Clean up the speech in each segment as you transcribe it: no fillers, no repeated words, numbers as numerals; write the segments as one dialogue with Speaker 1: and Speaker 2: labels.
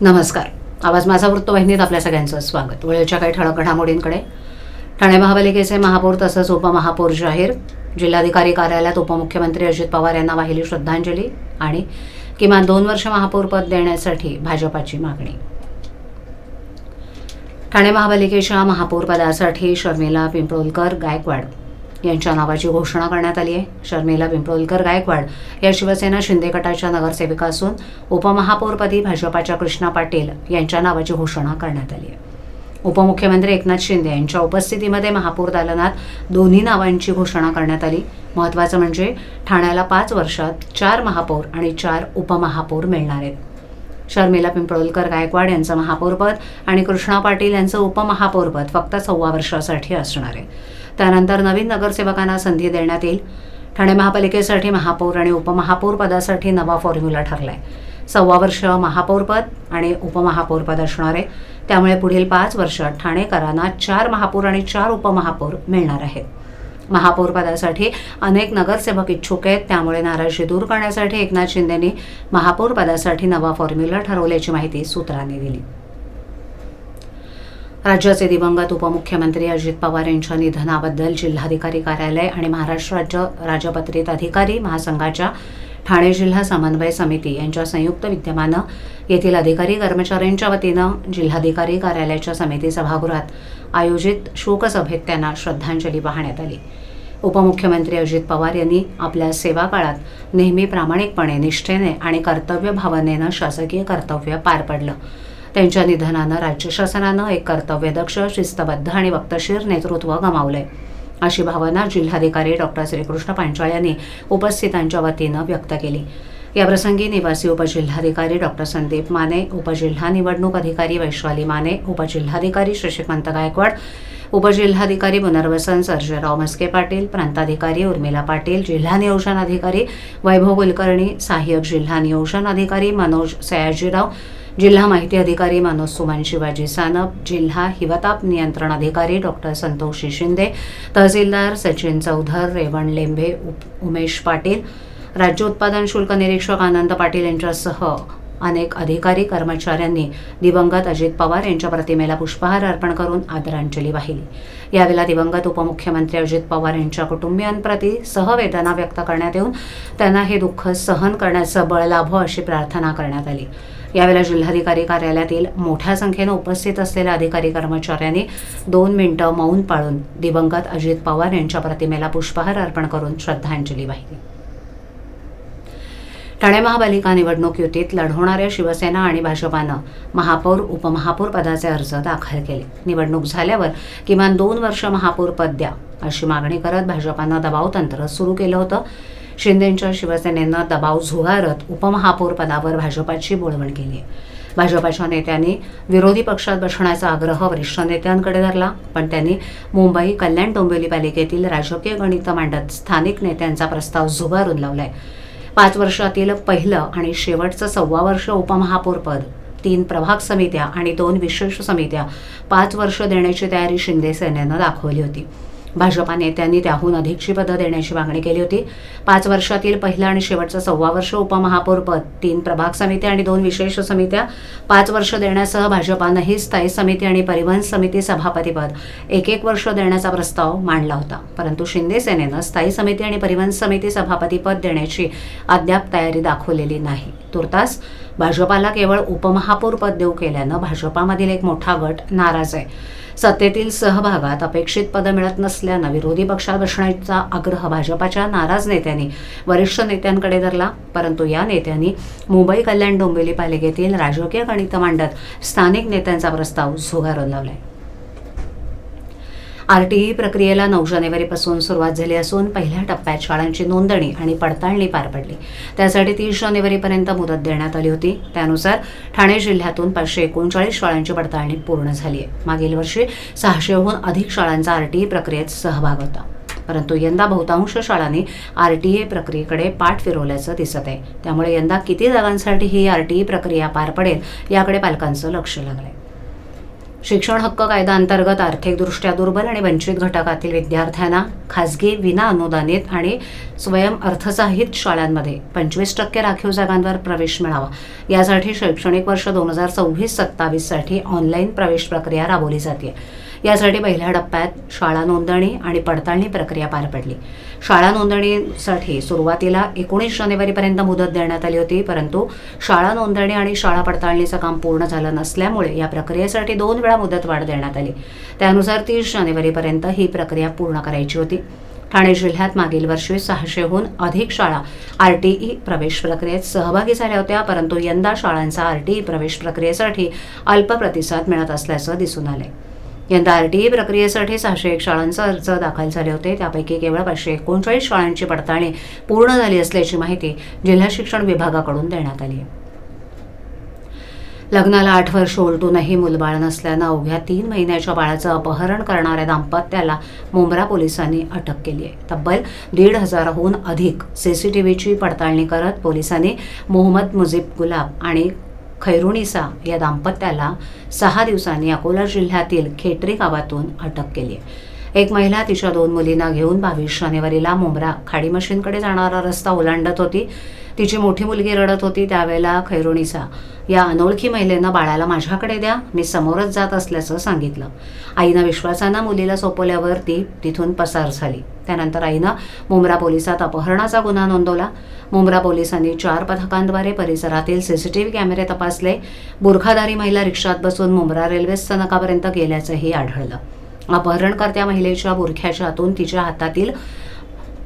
Speaker 1: नमस्कार. आवाज माझा वृत्तवाहिनीत आपल्या सगळ्यांचं स्वागत. वेळेच्या काही ठळक घडामोडींकडे. ठाणे महापालिकेचे महापौर तसंच उपमहापौर जाहीर. जिल्हाधिकारी कार्यालयात उपमुख्यमंत्री अजित पवार यांना वाहिली श्रद्धांजली आणि किमान 2 वर्ष महापौरपद देण्यासाठी भाजपाची मागणी. ठाणे महापालिकेच्या महापौरपदासाठी शर्मिला पिंपळकर गायकवाड यांच्या नावाची घोषणा करण्यात आली आहे. शर्मिला पिंपळकर गायकवाड या शिवसेना शिंदे गटाच्या नगरसेविका असून उपमहापौरपदी भाजपाच्या कृष्णा पाटील यांच्या नावाची घोषणा करण्यात आली आहे. उपमुख्यमंत्री एकनाथ शिंदे यांच्या उपस्थितीमध्ये महापौर दालनात दोन्ही नावांची घोषणा करण्यात आली. महत्त्वाचं म्हणजे ठाण्याला 5 वर्षात 4 महापौर आणि 4 उपमहापौर मिळणार आहेत. शर्मिला पिंपळकर गायकवाड यांचं महापौरपद आणि कृष्णा पाटील यांचं उपमहापौरपद फक्त 1.25 वर्षासाठी असणार आहे. त्यानंतर नवीन नगरसेवकांना संधी देण्यात येईल. ठाणे महापालिकेसाठी महापौर आणि उपमहापौर पदासाठी नवा फॉर्म्युला ठरलाय. 1.25 वर्ष महापौरपद आणि उपमहापौरपद असणार आहे. त्यामुळे पुढील 5 वर्षात ठाणेकरांना 4 महापौर आणि 4 उपमहापौर मिळणार आहेत. महापौर पदासाठी अनेक नगरसेवक इच्छुक आहेत. त्यामुळे नाराजी दूर करण्यासाठी एकनाथ शिंदेंनी महापौर पदासाठी नवा फॉर्म्युला ठरवल्याची माहिती सूत्रांनी दिली. राज्याचे दिवंगत उपमुख्यमंत्री अजित पवार यांच्या निधनाबद्दल जिल्हाधिकारी कार्यालय आणि महाराष्ट्र राज्य राजपत्रित अधिकारी महासंघाच्या ठाणे जिल्हा समन्वय समिती यांच्या संयुक्त विद्यमानं येथील अधिकारी कर्मचाऱ्यांच्या वतीनं जिल्हाधिकारी कार्यालयाच्या समिती सभागृहात आयोजित शोकसभेत त्यांना श्रद्धांजली वाहण्यात आली. उपमुख्यमंत्री अजित पवार यांनी आपल्या सेवा काळात नेहमी प्रामाणिकपणे, निष्ठेने आणि कर्तव्य भावनेनं शासकीय कर्तव्य पार पडलं. त्यांच्या निधनानं राज्य शासनानं एक कर्तव्यदक्ष, शिस्तबद्ध आणि वक्तशीर नेतृत्व गमावलंय, अशी भावना जिल्हाधिकारी डॉक्टर श्रीकृष्ण पांचाळ यांनी उपस्थितांच्या वतीनं व्यक्त केली. याप्रसंगी निवासी उपजिल्हाधिकारी डॉक्टर संदीप माने, उपजिल्हा निवडणूक अधिकारी वैशाली माने, उपजिल्हाधिकारी शशिकांत गायकवाड, उपजिल्हाधिकारी पुनर्वसन सर्जेराव मस्के पाटील, प्रांताधिकारी उर्मिला पाटील, जिल्हा नियोजन अधिकारी वैभव कुलकर्णी, सहाय्यक जिल्हा नियोजन अधिकारी मनोज सयाजीराव, जिल्हा माहिती अधिकारी मनोज सुमन शिवाजी सानप, जिल्हा हिवताप नियंत्रण अधिकारी डॉक्टर संतोषी शिंदे, तहसीलदार सचिन चौधर, रेवण लेंभे, उमेश पाटील, राज्य उत्पादन शुल्क निरीक्षक आनंद पाटील यांच्यासह अनेक अधिकारी कर्मचाऱ्यांनी दिवंगत अजित पवार यांच्या प्रतिमेला पुष्पहार अर्पण करून आदरांजली वाहिली. यावेळेला दिवंगत उपमुख्यमंत्री अजित पवार यांच्या कुटुंबियांप्रती सहवेदना व्यक्त करण्यात येऊन त्यांना हे दुःख सहन करण्याचं बळ लाभो अशी प्रार्थना करण्यात आली. यावेळेला जिल्हाधिकारी कार्यालयातील मोठ्या संख्येनं उपस्थित असलेल्या अधिकारी कर्मचाऱ्यांनी 2 मिनिटं मौन पाळून दिवंगत अजित पवार यांच्या प्रतिमेला पुष्पहार अर्पण करून श्रद्धांजली वाहिली. ठाणे महापालिका निवडणूक युतीत लढवणाऱ्या शिवसेना आणि भाजपानं महापौर, उपमहापौर पदाचे अर्ज दाखल केले. निवडणूक झाल्यावर किमान 2 वर्ष महापौर पद द्या अशी मागणी करत भाजपानं दबाव तंत्र सुरू केलं होतं. शिंदेंच्या शिवसेनेनं दबाव झुगारत उपमहापौर पदावर भाजपाची बोलवण केली आहे. भाजपाच्या नेत्यांनी विरोधी पक्षात बसण्याचा आग्रह वरिष्ठ नेत्यांकडे धरला, पण त्यांनी मुंबई कल्याण डोंबिवली पालिकेतील राजकीय गणित मांडत स्थानिक नेत्यांचा प्रस्ताव झुगारून लावलाय. 5 वर्षातील पहिलं आणि शेवटचं 1.25 वर्ष उपमहापौर पद, 3 प्रभाग समित्या आणि 2 विशेष समित्या 5 वर्ष देण्याची तयारी शिंदे सेनेनं दाखवली होती. भाजपा नेत्यांनी त्याहून अधिकची पदं देण्याची मागणी केली होती. 5 वर्षातील पहिलं आणि शेवटचं 1.25 वर्ष उपमहापौर पद, 3 प्रभाग समित्या आणि 2 विशेष समित्या 5 वर्ष देण्यासह भाजपानंही स्थायी समिती आणि परिवहन समिती सभापतीपद 1-1 वर्ष देण्याचा प्रस्ताव मांडला होता. परंतु शिंदे सेनेनं स्थायी समिती आणि परिवहन समिती सभापतीपद देण्याची अद्याप तयारी दाखवलेली नाही. तुर्तास भाजपाला केवळ उपमहापौर पद देऊ केल्यानं भाजपामधील एक मोठा गट नाराज आहे. सत्तेतील सहभागात अपेक्षित पदं मिळत नसल्यानं विरोधी पक्षात बसण्याचा आग्रह भाजपाच्या नाराज नेत्यांनी वरिष्ठ नेत्यांकडे धरला. परंतु या नेत्यांनी मुंबई कल्याण डोंबिवली पालिकेतील राजकीय गणित मांडत स्थानिक नेत्यांचा प्रस्ताव झुगारून लावलाय. RTE प्रक्रियेला 9 जानेवारीपासून सुरुवात झाली असून पहिल्या टप्प्यात शाळांची नोंदणी आणि पडताळणी पार पडली. त्यासाठी 30 जानेवारीपर्यंत मुदत देण्यात आली होती. त्यानुसार ठाणे जिल्ह्यातून 539 शाळांची पडताळणी पूर्ण झाली आहे. मागील वर्षी 600हून अधिक शाळांचा RTE प्रक्रियेत सहभाग होता. परंतु यंदा बहुतांश शाळांनी RTE प्रक्रियेकडे पाठ फिरवल्याचं दिसत आहे. त्यामुळे यंदा किती जागांसाठी ही RTE प्रक्रिया पार पडेल याकडे पालकांचं लक्ष लागलंय. शिक्षण हक्क कायदा अंतर्गत आर्थिकदृष्ट्या दुर्बल आणि वंचित घटकातील विद्यार्थ्यांना खासगी विना अनुदानित आणि स्वयं अर्थसहाय्यित शाळांमध्ये 25% राखीव जागांवर प्रवेश मिळावा यासाठी शैक्षणिक वर्ष 2026-27 साठी ऑनलाईन प्रवेश प्रक्रिया राबवली जाते। यासाठी पहिल्या टप्प्यात शाळा नोंदणी आणि पडताळणी प्रक्रिया पार पडली। शाळा नोंदणीसाठी सुरुवातीला 19 जानेवारीपर्यंत मुदत देण्यात आली होती, परंतु शाळा नोंदणी आणि शाळा पडताळणीचं काम पूर्ण झालं नसल्यामुळे या प्रक्रियेसाठी 2 वेळा मुदतवाढ देण्यात आली। त्यानुसार 30 जानेवारीपर्यंत ही प्रक्रिया पूर्ण करायची होती। ठाणे जिल्ह्यात मागील वर्षी 600हून अधिक शाळा आरटीई प्रवेश प्रक्रियेत सहभागी झाल्या होत्या, परंतु यंदा शाळांचा आरटीई प्रवेश प्रक्रियेसाठी अल्प प्रतिसाद मिळत असल्याचं दिसून आलंय। यंदा आरटीई प्रक्रियेसाठी 601 शाळांचे अर्ज दाखल झाले होते, त्यापैकी केवळ 539 शाळांची पडताळणी पूर्ण झाली असल्याची माहिती जिल्हा शिक्षण विभागाकडून देण्यात आली आहे। लग्नाला 8 वर्ष उलटूनही मूलबाळ नसल्यानं अवघ्या 3 महिन्याच्या बाळाचं अपहरण करणाऱ्या दाम्पत्याला मुंब्रा पोलिसांनी अटक केली आहे। तब्बल 1,500हून अधिक सीसीटीव्हीची पडताळणी करत पोलिसांनी मोहम्मद मुजीब गुलाब आणि खैरुनिसा या दाम्पत्याला 6 दिवसांनी अकोला जिल्ह्यातील खेटरी गावातून अटक केली आहे। एक महिला तिच्या 2 मुलींना घेऊन 22 जानेवारीला मुंब्रा खाडी मशीनकडे जाणारा रस्ता ओलांडत होती। तिची मोठी मुलगी रडत होती, त्यावेळेला खैरुनिसा या अनोळखी महिलेनं बाळाला माझ्याकडे द्या, मी समोरच जात असल्याचं सांगितलं। आईनं विश्वासानं मुलीला सोपवल्यावर ती तिथून पसार झाली। त्यानंतर आईनं मुंब्रा पोलिसात अपहरणाचा गुन्हा नोंदवला। मुंब्रा पोलिसांनी 4 पथकांद्वारे परिसरातील सीसीटीव्ही कॅमेरे तपासले। बुरखाधारी महिला रिक्षात बसून मुंब्रा रेल्वे स्थानकापर्यंत गेल्याचंही आढळलं। अपहरणकर्त्या महिलेच्या बुरख्याच्या आतून तिच्या हातातील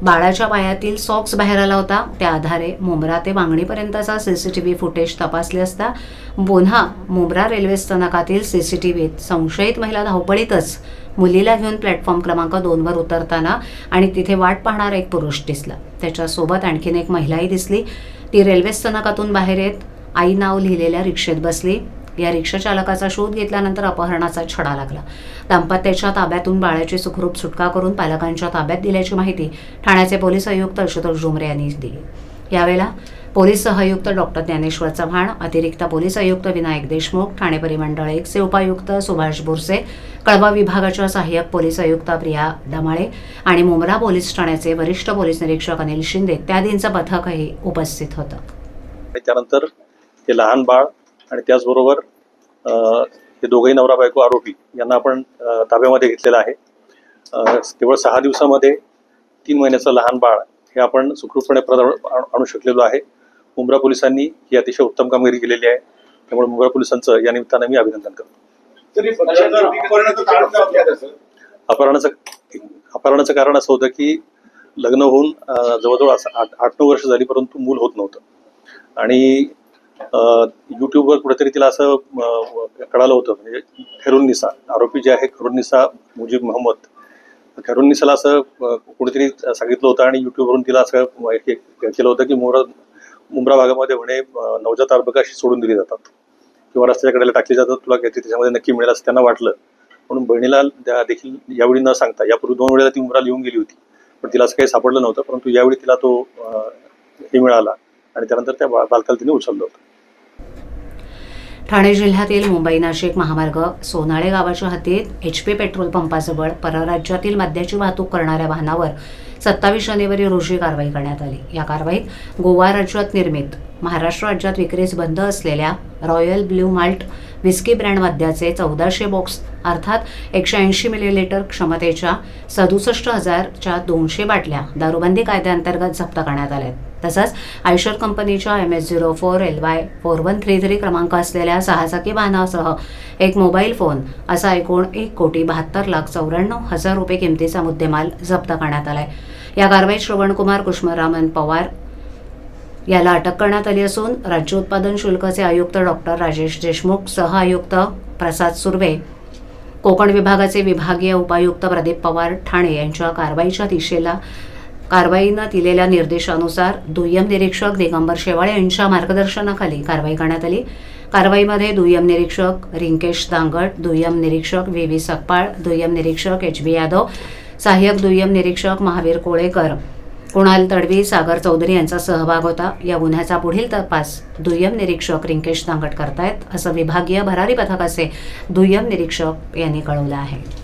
Speaker 1: बाळाच्या पायातील सॉक्स बाहेर आला होता। त्या आधारे मुंब्रा ते वांगणीपर्यंतचा सीसीटीव्ही फुटेज तपासले असता पुन्हा मुंब्रा रेल्वे स्थानकातील सीसीटीव्हीत संशयित महिला धावपळीतच मुलीला घेऊन प्लॅटफॉर्म क्रमांक 2 वर उतरताना आणि तिथे वाट पाहणारा एक पुरुष दिसला। त्याच्यासोबत आणखीन एक महिलाही दिसली। ती रेल्वे स्थानकातून बाहेर येत आई नाव लिहिलेल्या रिक्षेत बसली। या रिक्षा चालकाचा शोध घेतल्यानंतर अपहरणाचा छडा लागला। दाम्पत्याच्या ताब्यातून बाळाची सुखरूप सुटका करून पालकांच्या ताब्यात दिल्याची माहिती ठाण्याचे पोलीस आयुक्त आशुतोष जुमरे यांनी दिली। यावेळेला पोलीस सहआयुक्त डॉक्टर ज्ञानेश्वर चव्हाण, अतिरिक्त पोलीस आयुक्त विनायक देशमुख, ठाणे परिमंडळ 1 चे उपायुक्त सुभाष बोरसे, कळवा विभागाच्या सहाय्यक पोलीस आयुक्त प्रिया डमाळे आणि मुंब्रा पोलीस ठाण्याचे वरिष्ठ पोलीस निरीक्षक अनिल शिंदे इत्यादींचं पथकही उपस्थित होतं।
Speaker 2: त्यानंतर हे लहान बाळ आणि त्याचबरोबर हे दोघेही नवरा बायको आरोपी यांना आपण ताब्यामध्ये घेतलेलं आहे। केवळ 6 दिवसामध्ये 3 महिन्याचं लहान बाळ हे आपण सुखरूपपणे आणू शकलेलो आहे। मुंब्रा पोलिसांनी ही अतिशय उत्तम कामगिरी केलेली आहे, त्यामुळे मुंब्रा पोलिसांचं या निमित्तानं मी अभिनंदन करतो। अपहरणाचं कारण असं होतं की लग्न होऊन जवळजवळ 8-9 वर्ष झाली, परंतु मूल होत नव्हतं आणि युट्यूबवर कुठेतरी तिला असं कळालं होतं, म्हणजे खैरुनिसा आरोपी जे आहे खैरुनिसा मुजीब मोहम्मद, खैरुनिसाला असं कुठेतरी सांगितलं होतं आणि युट्यूबवरून तिला असं केलं होतं की मुंब्रा भागामध्ये म्हणे नवजात अर्भकाशी सोडून दिली जातात किंवा रस्त्याच्या कडेला टाकली जातात, तुला काहीतरी त्याच्यामध्ये नक्की मिळेल असं त्यांना वाटलं। म्हणून बहिणीला देखील यावेळी न सांगता, यापूर्वी 2 वेळेला ती मुंब्रा लिहून गेली होती, पण तिला असं काही सापडलं नव्हतं, परंतु यावेळी तिला तो हे मिळाला आणि त्यानंतर त्या बालकाला तिने उचललं होतं।
Speaker 1: ठाणे जिल्ह्यातील मुंबई नाशिक महामार्ग सोनाळे गावाच्या हद्दीत HP पेट्रोल पंपाजवळ परराज्यातील मद्याची वाहतूक करणाऱ्या वाहनावर 27 जानेवारी रोजी कारवाई करण्यात आली। या कारवाईत गोवा राज्यात निर्मित, महाराष्ट्र राज्यात विक्रीस बंद असलेल्या royal blue malt whisky brand मद्याचे 1400 बॉक्स अर्थात 180 मिलीलिटर क्षमतेच्या 67,000च्या 200 बाटल्या दारूबंदी कायद्याअंतर्गत जप्त करण्यात आल्या। तसंच आयशर कंपनीच्या MS04LY 4133 क्रमांक असलेल्या 6 चाकी वाहनासह एक मोबाईल फोन असा एकूण 1,72,94,000 रुपये किमतीचा मुद्देमाल जप्त करण्यात आलाय। या कारवाईत श्रवणकुमार कुष्मरामन पवार याला अटक करण्यात आली असून राज्य उत्पादन शुल्काचे आयुक्त डॉक्टर राजेश देशमुख, सह आयुक्त प्रसाद सुर्वे, कोकण विभागाचे विभागीय उपायुक्त प्रदीप पवार ठाणे यांच्या कारवाईनं दिलेल्या निर्देशानुसार दुय्यम निरीक्षक दिगंबर शेवाळे यांच्या मार्गदर्शनाखाली कारवाई करण्यात आली। कारवाईमध्ये दुय्यम निरीक्षक रिंकेश दांगट, दुय्यम निरीक्षक VV सकपाळ, दुय्यम निरीक्षक HB यादव, सहाय्यक दुय्यम निरीक्षक महावीर कोळेकर कुणाल तडवी, सागर चौधरी यांचा सहभाग होता. या गुन्ह्याचा पुढील तपास दुय्यम निरीक्षक रिंकेश दांगट करतायत, असं विभागीय भरारी पथकाचे दुय्यम निरीक्षक यांनी कळवलं आहे.